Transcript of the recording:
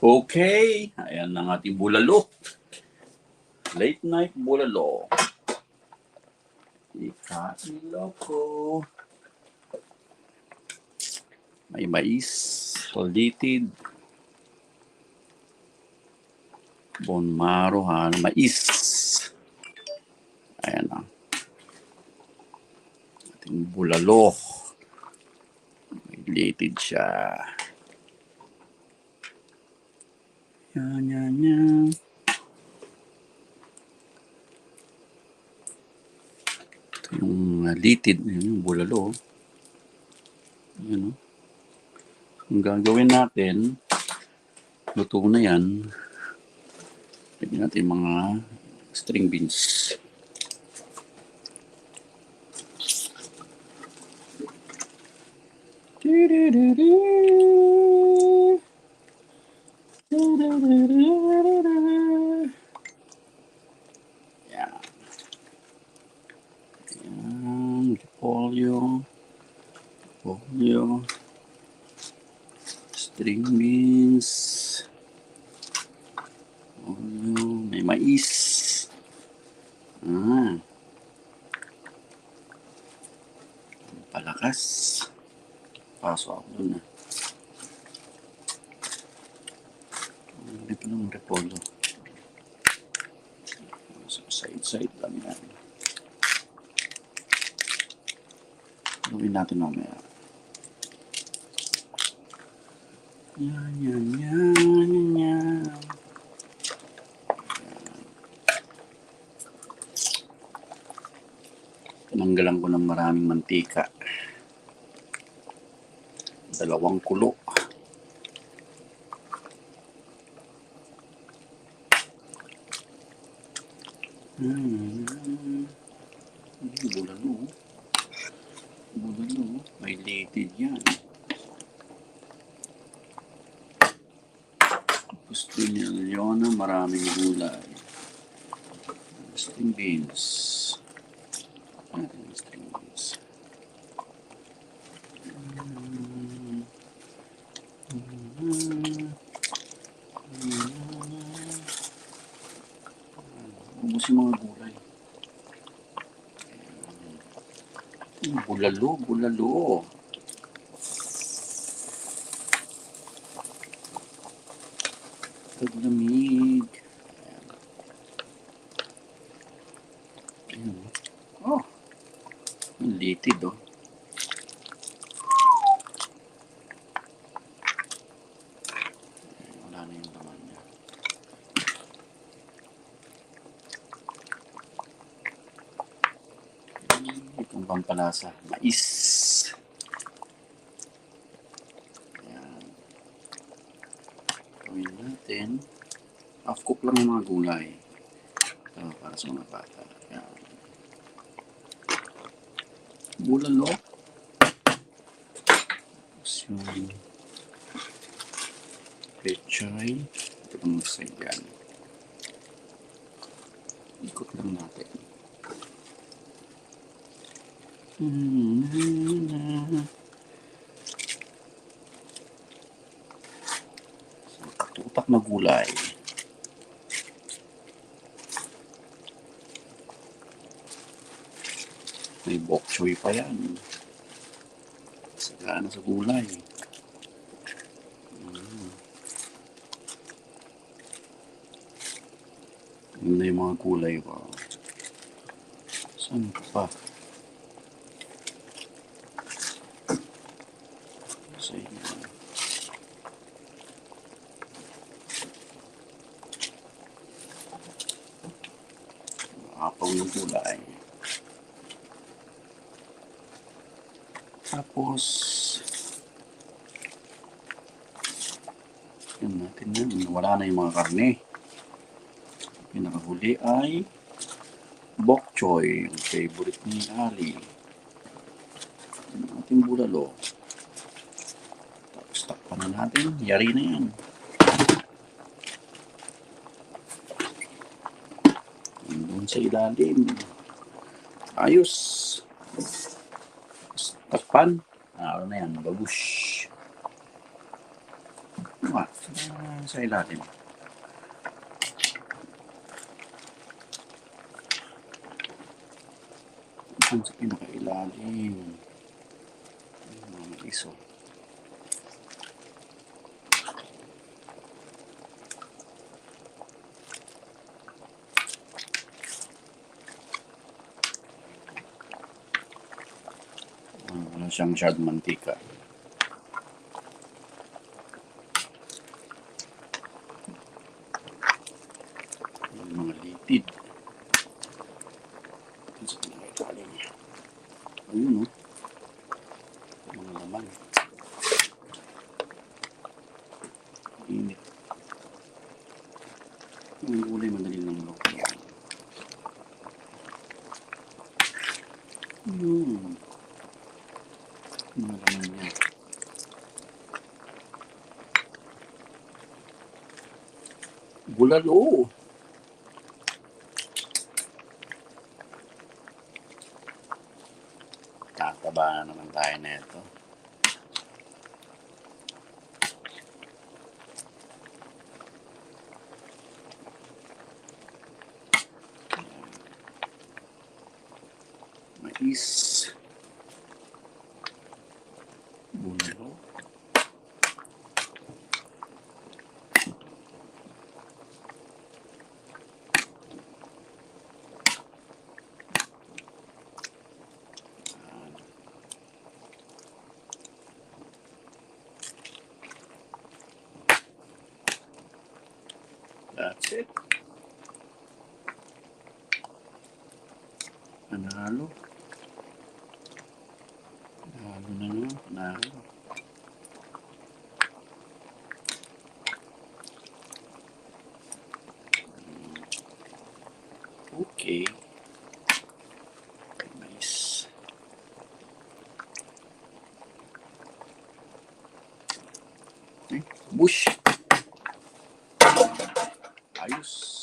Okay, ayan ang ating bulalo. Late night bulalo. Ni Ka Iloco. May mais, salted, bone marrow, mais. Ayan ang ating bulalo. May lated siya. Yan. Ito yung lated, yung bulalo. Ayan o. Ang gagawin natin, luto na yan. Pwede natin mga string beans. Yan. Yan. Polio. String beans. Polio. May mais. Palakas. Paso ako dun ah. Ito lang repolyo. Side lang yan. Gawin natin mamaya. Yan. Tinanggalan ko ng maraming mantika. 2 kulo. Bulalo. May lated yan. Gusto niya yun na maraming gulay. String beans. String beans. Ubus yung mga gulay. Bulalo. Taglamig. Ayan. Oh. Lated oh. Wala na yung laman niya. Itong pampalasa. Mais. Ayan. Gawin natin. Half cook lang yung mga gulay. Ito, para sa mga bata. Ayan. Bulalo. Tapos yung pechay. Ito pang side yan. Ikot lang natin. Katutak na gulay. May bok choy pa yan. Sagana sa gulay. Yun na yung mga gulay ko. Saan pa? Sa inyo. Apaw ng gulay. Tapos yun natin yun. Wala na yung mga karne. Pinakahuli ay bok choy, yung favorite ni Ali. Yung ating bulalo. Tapos takpan na natin. Yari na yan. Doon sa ilalim. Ayos. Takpan. Ano na yan. Babush. nga, sa ilalim. Saan sa pinakailalim? Mga iso. Wala siyang masyadong mantika. Mga litid. Sa pinakailalim. Ayun, no? Mga laman. Init. Yung gulay madali ng loob. Yan. Mga laman yan. Bulalo. Tataba na naman tayo na ito. Mais. Bulalo. That's it. Panalo. Panalo na naman. Panalo. Okay. Nice. Okay. Bush. Ayos.